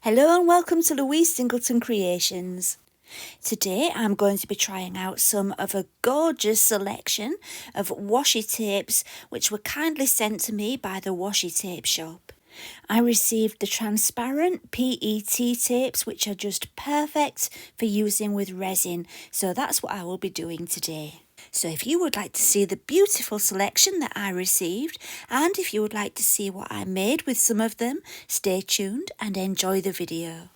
Hello and welcome to Louise Singleton Creations. Today I'm going to be trying out some of a gorgeous selection of washi tapes which were kindly sent to me by the Washi Tape Shop. I received the transparent PET tapes which are just perfect for using with resin, so that's what I will be doing today. So if you would like to see the beautiful selection that I received, and if you would like to see what I made with some of them, stay tuned and enjoy the video.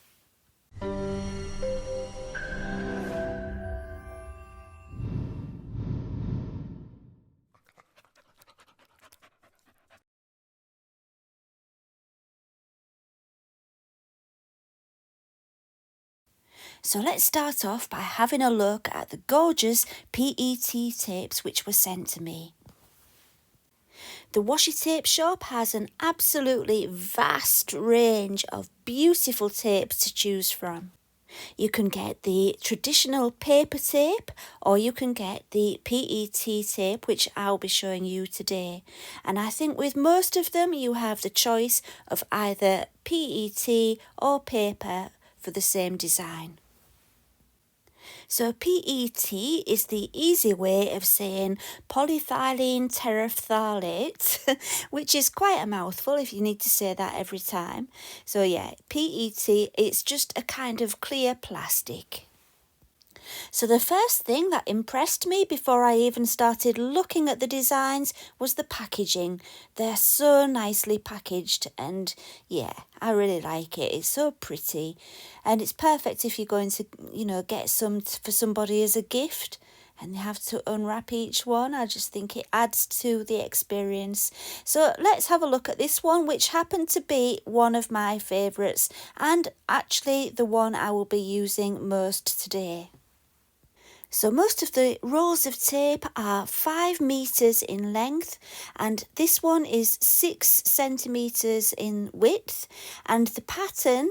So let's start off by having a look at the gorgeous PET tapes which were sent to me. The Washi Tape Shop has an absolutely vast range of beautiful tapes to choose from. You can get the traditional paper tape or you can get the PET tape, which I'll be showing you today. And I think with most of them you have the choice of either PET or paper for the same design. So PET is the easy way of saying polyethylene terephthalate, which is quite a mouthful if you need to say that every time. So yeah, PET, it's just a kind of clear plastic. So the first thing that impressed me before I even started looking at the designs was the packaging. They're so nicely packaged and yeah, I really like it. It's so pretty and it's perfect if you're going to, get some for somebody as a gift and you have to unwrap each one. I just think it adds to the experience. So let's have a look at this one, which happened to be one of my favourites and actually the one I will be using most today. So most of the rolls of tape are 5 meters in length and this one is 6 centimeters in width, and the pattern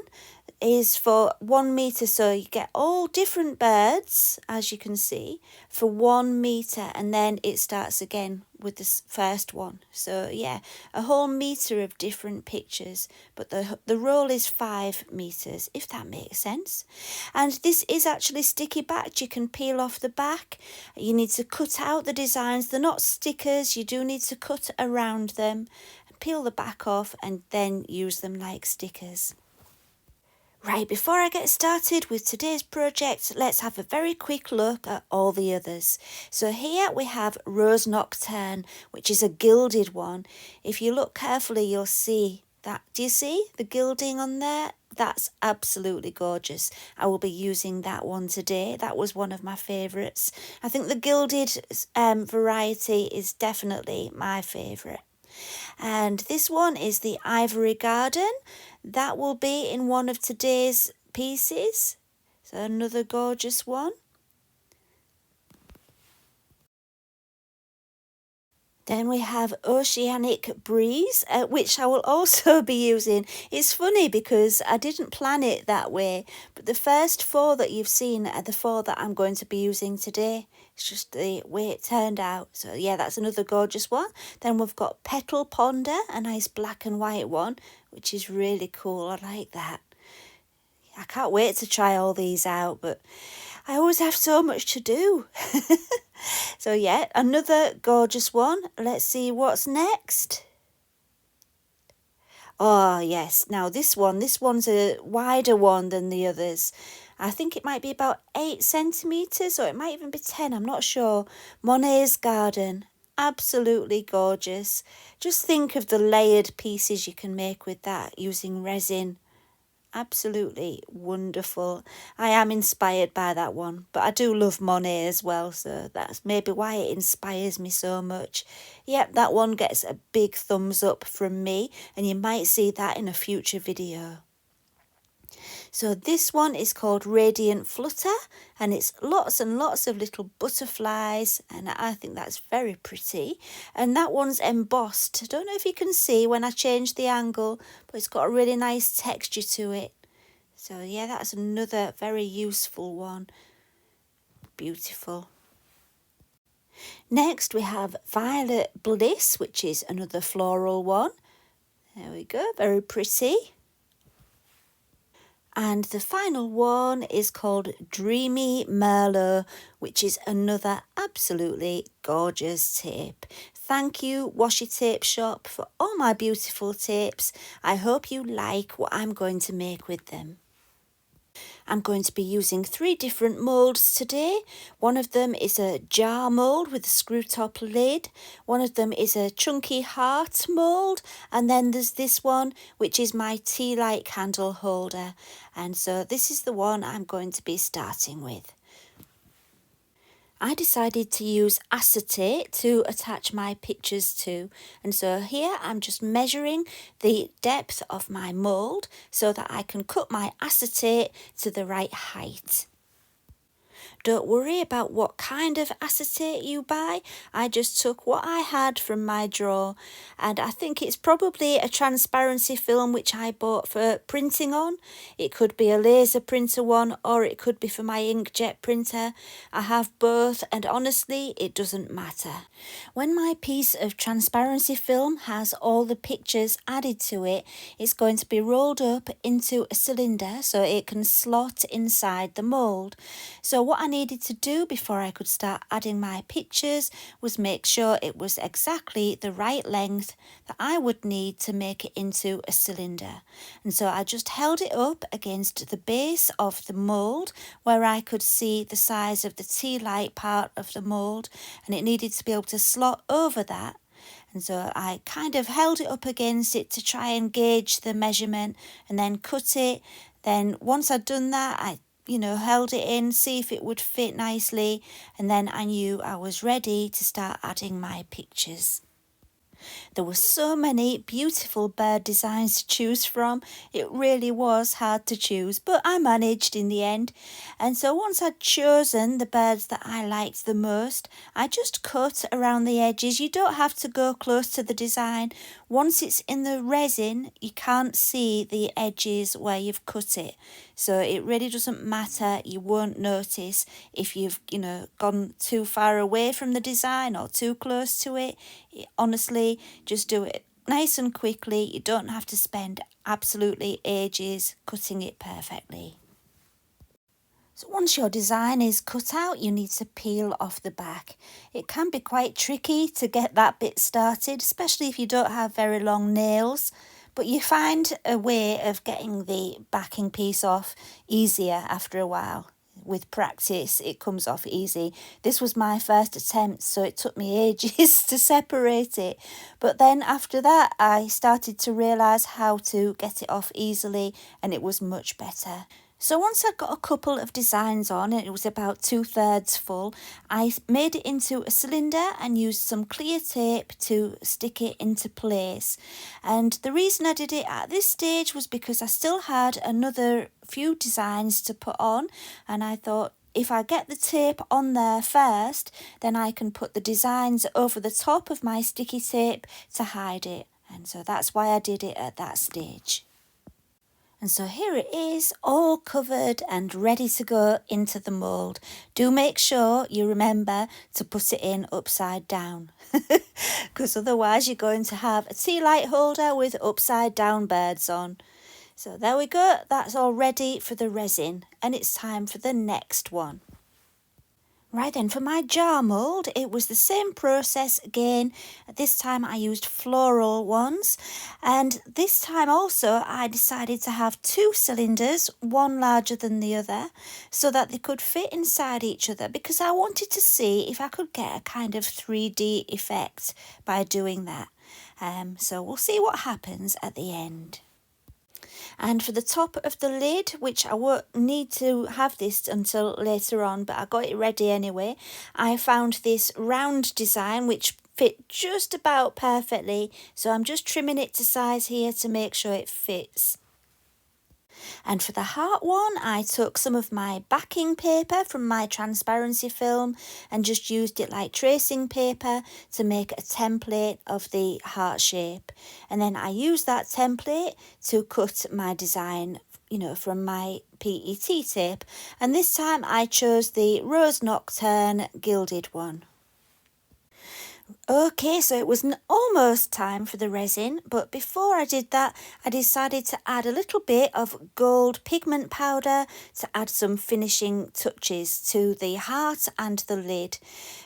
is for 1 meter, so you get all different birds as you can see for 1 meter, and then it starts again with this first one. So yeah, a whole meter of different pictures, but the roll is 5 meters, if that makes sense. And this is actually sticky backed. You can peel off the back. You need to cut out the designs. They're not stickers. You do need to cut around them, peel the back off and then use them like stickers. Right, before I get started with today's project, let's have a very quick look at all the others. So here we have Rose Nocturne, which is a gilded one. If you look carefully, you'll see that. Do you see the gilding on there? That's absolutely gorgeous. I will be using that one today. That was one of my favourites. I think the gilded variety is definitely my favourite. And this one is the Ivory Garden. That will be in one of today's pieces. So another gorgeous one. Then we have Oceanic Breeze, which I will also be using. It's funny because I didn't plan it that way, but the first 4 that you've seen are the 4 that I'm going to be using today. It's just the way it turned out. So yeah, that's another gorgeous one. Then we've got Petal Ponder, a nice black and white one, which is really cool. I like that. I can't wait to try all these out, but I always have so much to do. So yeah, another gorgeous one. Let's see what's next. Oh yes, now this one's a wider one than the others. I think it might be about 8 centimeters, or it might even be 10, I'm not sure. Monet's Garden, absolutely gorgeous. Just think of the layered pieces you can make with that using resin. Absolutely wonderful. I am inspired by that one, but I do love Monet as well, so that's maybe why it inspires me so much. Yep, that one gets a big thumbs up from me, and you might see that in a future video. So this one is called Radiant Flutter, and it's lots and lots of little butterflies, and I think that's very pretty. And that one's embossed. I don't know if you can see when I change the angle, but it's got a really nice texture to it. So yeah, that's another very useful one. Beautiful. Next we have Violet Bliss, which is another floral one. There we go, very pretty. And the final one is called Dreamy Merlot, which is another absolutely gorgeous tape. Thank you, Washi Tape Shop, for all my beautiful tapes. I hope you like what I'm going to make with them. I'm going to be using 3 different moulds today. One of them is a jar mould with a screw top lid. One of them is a chunky heart mould. And then there's this one, which is my tea light candle holder. And so this is the one I'm going to be starting with. I decided to use acetate to attach my pictures to, and so here I'm just measuring the depth of my mould so that I can cut my acetate to the right height. Don't worry about what kind of acetate you buy. I just took what I had from my drawer, and I think it's probably a transparency film which I bought for printing on. It could be a laser printer one, or it could be for my inkjet printer. I have both, and honestly it doesn't matter. When my piece of transparency film has all the pictures added to it, it's going to be rolled up into a cylinder so it can slot inside the mould. So what I needed to do before I could start adding my pictures was make sure it was exactly the right length that I would need to make it into a cylinder. And so I just held it up against the base of the mould where I could see the size of the tea light part of the mould, and it needed to be able to slot over that. And so I kind of held it up against it to try and gauge the measurement and then cut it. Then once I'd done that, I held it in, see if it would fit nicely, and then I knew I was ready to start adding my pictures. There were so many beautiful bird designs to choose from. It really was hard to choose, but I managed in the end. And so once I'd chosen the birds that I liked the most, I just cut around the edges. You don't have to go close to the design. Once it's in the resin, you can't see the edges where you've cut it. So it really doesn't matter. You won't notice if you've, gone too far away from the design or too close to it. Honestly, just do it nice and quickly. You don't have to spend absolutely ages cutting it perfectly. So once your design is cut out, you need to peel off the back. It can be quite tricky to get that bit started, especially if you don't have very long nails. But you find a way of getting the backing piece off easier after a while. With practice, it comes off easy. This was my first attempt, so it took me ages to separate it. But then after that, I started to realise how to get it off easily, and it was much better. So once I got a couple of designs on, and it was about 2/3 full, I made it into a cylinder and used some clear tape to stick it into place. And the reason I did it at this stage was because I still had another few designs to put on, and I thought, if I get the tape on there first, then I can put the designs over the top of my sticky tape to hide it. And so that's why I did it at that stage. And so here it is, all covered and ready to go into the mould. Do make sure you remember to put it in upside down, because otherwise you're going to have a tea light holder with upside down birds on. So there we go, that's all ready for the resin, and it's time for the next one. Right then, for my jar mould, it was the same process again. This time I used floral ones, and this time also I decided to have 2 cylinders, one larger than the other, so that they could fit inside each other, because I wanted to see if I could get a kind of 3D effect by doing that. So we'll see what happens at the end. And for the top of the lid, which I won't need to have this until later on, but I got it ready anyway, I found this round design which fit just about perfectly, so I'm just trimming it to size here to make sure it fits. And for the heart one, I took some of my backing paper from my transparency film and just used it like tracing paper to make a template of the heart shape. And then I used that template to cut my design, from my PET tape. And this time I chose the Rose Nocturne gilded one. Okay, so it was almost time for the resin, but before I did that, I decided to add a little bit of gold pigment powder to add some finishing touches to the heart and the lid.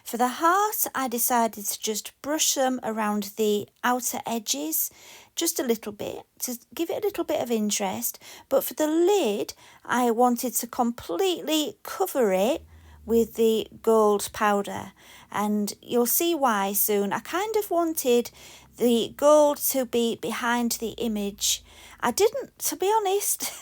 For the heart, I decided to just brush them around the outer edges, just a little bit, to give it a little bit of interest. But for the lid, I wanted to completely cover it with the gold powder, and you'll see why soon. I kind of wanted the gold to be behind the image. I didn't, to be honest,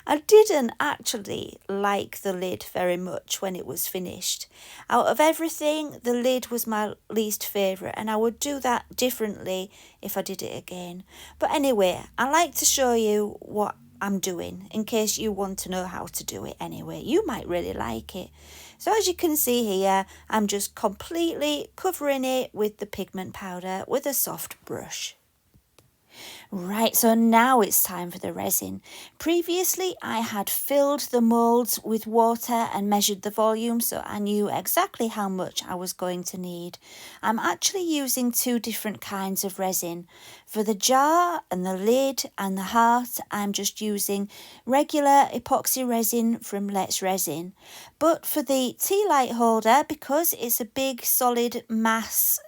I didn't actually like the lid very much when it was finished. Out of everything, the lid was my least favourite, and I would do that differently if I did it again. But anyway, I like to show you what I'm doing in case you want to know how to do it anyway. You might really like it. So as you can see here, I'm just completely covering it with the pigment powder with a soft brush. Right, so now it's time for the resin. Previously, I had filled the moulds with water and measured the volume, so I knew exactly how much I was going to need. I'm actually using two different kinds of resin. For the jar and the lid and the heart, I'm just using regular epoxy resin from Let's Resin. But for the tea light holder, because it's a big solid mass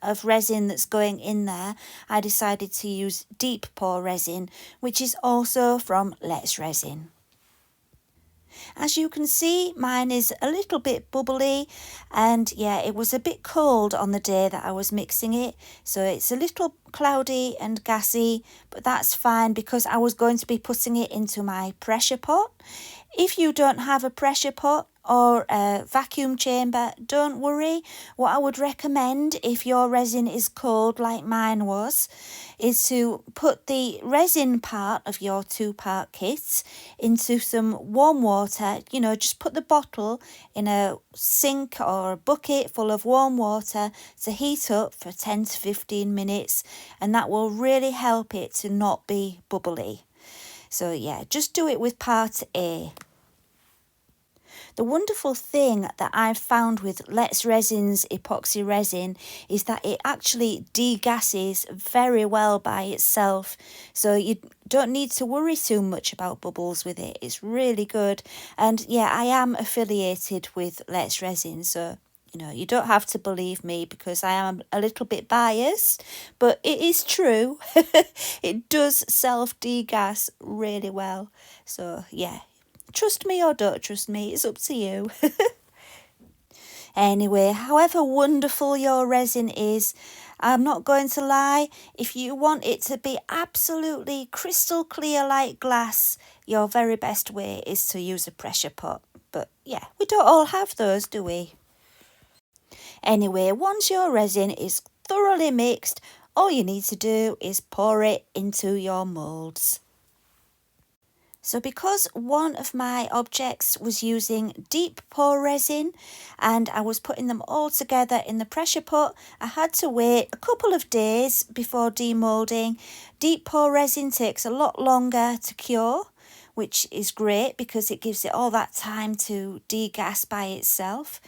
of resin that's going in there, I decided to use deep pour resin, which is also from Let's Resin. As you can see, mine is a little bit bubbly, and yeah, it was a bit cold on the day that I was mixing it, so it's a little cloudy and gassy, but that's fine because I was going to be putting it into my pressure pot. If you don't have a pressure pot or a vacuum chamber, don't worry. What I would recommend if your resin is cold like mine was, is to put the resin part of your two-part kit into some warm water. You know, just put the bottle in a sink or a bucket full of warm water to heat up for 10 to 15 minutes, and that will really help it to not be bubbly. So yeah, just do it with part A. The wonderful thing that I've found with Let's Resin's epoxy resin is that it actually degasses very well by itself. So you don't need to worry too much about bubbles with it. It's really good. And yeah, I am affiliated with Let's Resin, so you know, you don't have to believe me because I am a little bit biased, but it is true. It does self-degas really well. So yeah, trust me or don't trust me, it's up to you. Anyway, however wonderful your resin is, I'm not going to lie, if you want it to be absolutely crystal clear like glass, your very best way is to use a pressure pot. But yeah, we don't all have those, do we? Anyway, once your resin is thoroughly mixed, all you need to do is pour it into your moulds. So because one of my objects was using deep pour resin and I was putting them all together in the pressure pot, I had to wait a couple of days before demoulding. Deep pour resin takes a lot longer to cure, which is great because it gives it all that time to degas by itself.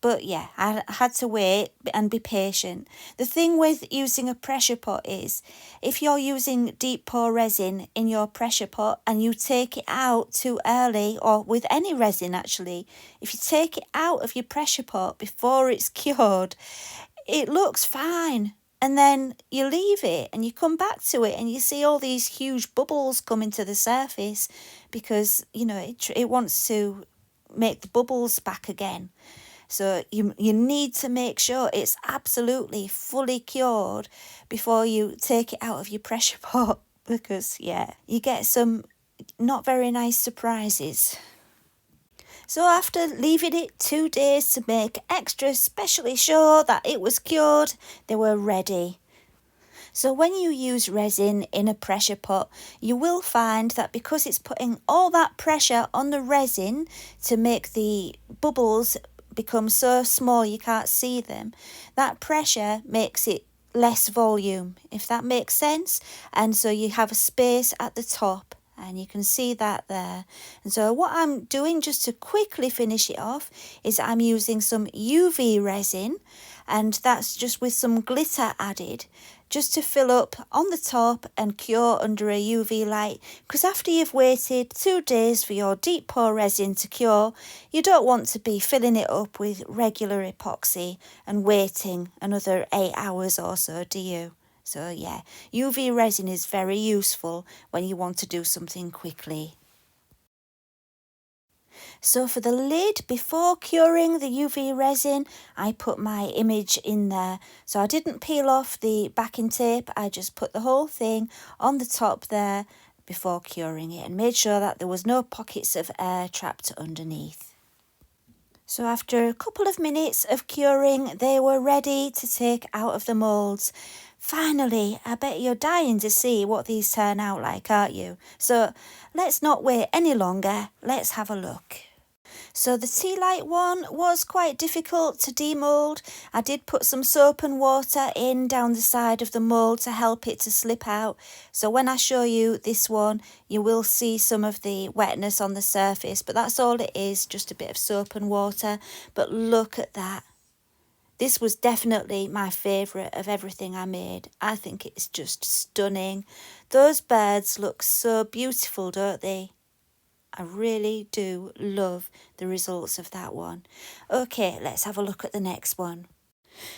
But yeah, I had to wait and be patient. The thing with using a pressure pot is, if you're using deep pour resin in your pressure pot and you take it out too early, or with any resin actually, if you take it out of your pressure pot before it's cured, it looks fine. And then you leave it and you come back to it and you see all these huge bubbles coming to the surface because, you know, it wants to make the bubbles back again. So you need to make sure it's absolutely fully cured before you take it out of your pressure pot because, yeah, you get some not very nice surprises. So after leaving it 2 days to make extra specially sure that it was cured, they were ready. So when you use resin in a pressure pot, you will find that because it's putting all that pressure on the resin to make the bubbles become so small you can't see them, that pressure makes it less volume, if that makes sense. And so you have a space at the top And you can see that there. And so what I'm doing just to quickly finish it off is I'm using some UV resin, and that's just with some glitter added, just to fill up on the top and cure under a UV light, because after you've waited 2 days for your deep pour resin to cure, you don't want to be filling it up with regular epoxy and waiting another 8 hours or so, do you? So yeah, UV resin is very useful when you want to do something quickly. So for the lid, before curing the UV resin, I put my image in there. So I didn't peel off the backing tape, I just put the whole thing on the top there before curing it and made sure that there was no pockets of air trapped underneath. So after a couple of minutes of curing, they were ready to take out of the moulds. Finally, I bet you're dying to see what these turn out like, aren't you? So let's not wait any longer, let's have a look. So the tea light one was quite difficult to demould. I did put some soap and water in down the side of the mould to help it to slip out. So when I show you this one, you will see some of the wetness on the surface, but that's all it is, just a bit of soap and water. But look at that. This was definitely my favourite of everything I made. I think it's just stunning. Those birds look so beautiful, don't they? I really do love the results of that one. Okay, let's have a look at the next one.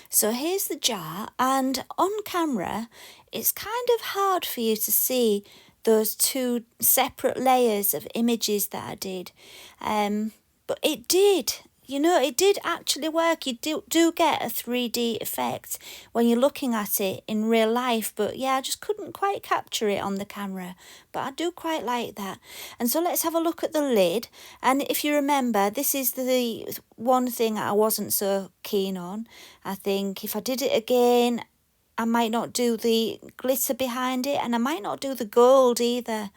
So here's the jar, and on camera, it's kind of hard for you to see those 2 separate layers of images that I did. But it did. You know, it did actually work. You do get a 3D effect when you're looking at it in real life. But yeah, I just couldn't quite capture it on the camera. But I do quite like that. And so let's have a look at the lid. And if you remember, this is the one thing I wasn't so keen on. I think if I did it again, I might not do the glitter behind it. And I might not do the gold either.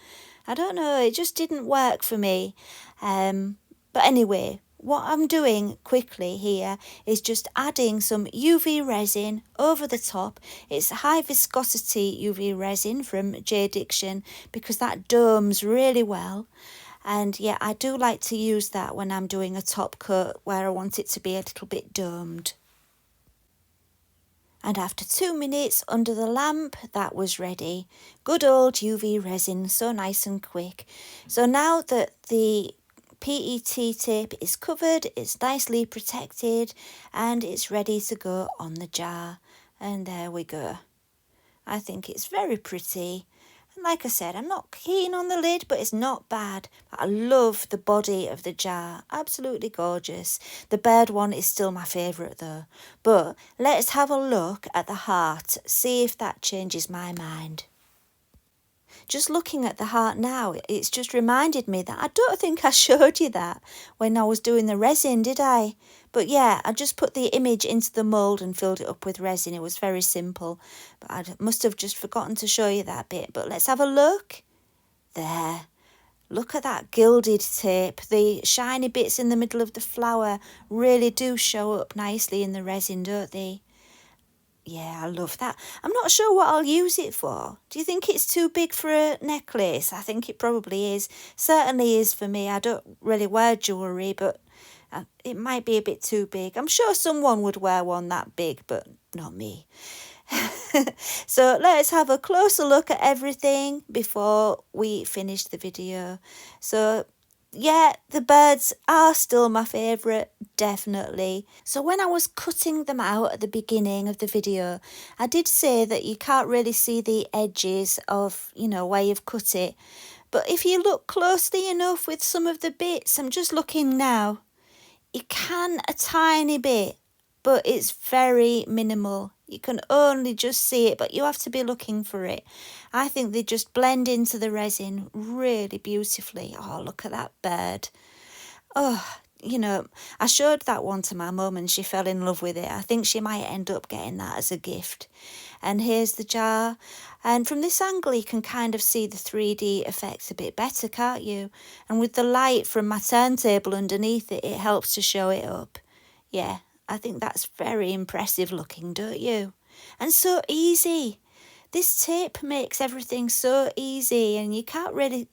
I don't know. It just didn't work for me. But anyway, what I'm doing quickly here is just adding some UV resin over the top. It's high viscosity UV resin from JDiction because that domes really well. And yeah, I do like to use that when I'm doing a top coat where I want it to be a little bit domed. And after 2 minutes under the lamp, that was ready. Good old UV resin, so nice and quick. So now that the PET tape is covered, it's nicely protected, and it's ready to go on the jar. And there we go. I think it's very pretty. And like I said, I'm not keen on the lid, but it's not bad. I love the body of the jar. Absolutely gorgeous. The bird one is still my favourite though. But let's have a look at the heart, see if that changes my mind. Just looking at the heart now, it's just reminded me that I don't think I showed you that when I was doing the resin, did I? But yeah, I just put the image into the mould and filled it up with resin. It was very simple, but I must have just forgotten to show you that bit. But let's have a look. There. Look at that gilded tape. The shiny bits in the middle of the flower really do show up nicely in the resin, don't they? Yeah, I love that. I'm not sure what I'll use it for. Do you think it's too big for a necklace? I think it probably is. Certainly is for me. I don't really wear jewellery, but it might be a bit too big. I'm sure someone would wear one that big, but not me. So let's have a closer look at everything before we finish the video. So yeah, the birds are still my favourite, definitely. So when I was cutting them out at the beginning of the video, I did say that you can't really see the edges of, where you've cut it. But if you look closely enough with some of the bits, I'm just looking now, you can a tiny bit, but it's very minimal. You can only just see it, but you have to be looking for it. I think they just blend into the resin really beautifully. Oh, look at that bird. Oh, I showed that one to my mum and she fell in love with it. I think she might end up getting that as a gift. And here's the jar. And from this angle, you can kind of see the 3D effects a bit better, can't you? And with the light from my turntable underneath it, it helps to show it up. Yeah, I think that's very impressive looking, don't you? And so easy. This tape makes everything so easy, and you can't really,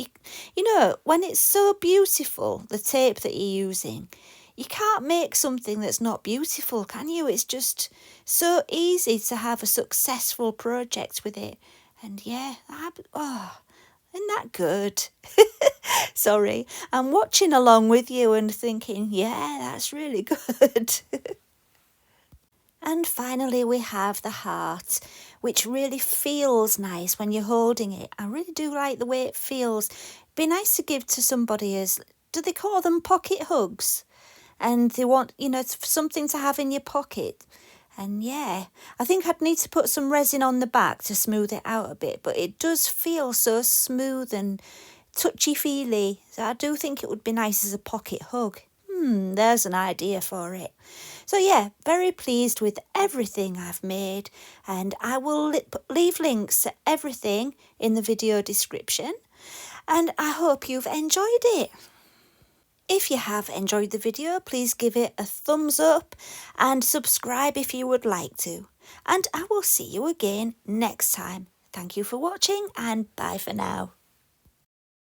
you know, when it's so beautiful, the tape that you're using, you can't make something that's not beautiful, can you? It's just so easy to have a successful project with it. And yeah, isn't that good? Sorry, I'm watching along with you and thinking, yeah, that's really good. And finally, we have the heart, which really feels nice when you're holding it. I really do like the way it feels. Be nice to give to somebody as, do they call them pocket hugs? And they want, you know, something to have in your pocket. And yeah, I think I'd need to put some resin on the back to smooth it out a bit, but it does feel so smooth and touchy-feely. So I do think it would be nice as a pocket hug. There's an idea for it. So yeah, very pleased with everything I've made, and I will leave links to everything in the video description, and I hope you've enjoyed it. If you have enjoyed the video, please give it a thumbs up and subscribe if you would like to. And I will see you again next time. Thank you for watching, and bye for now.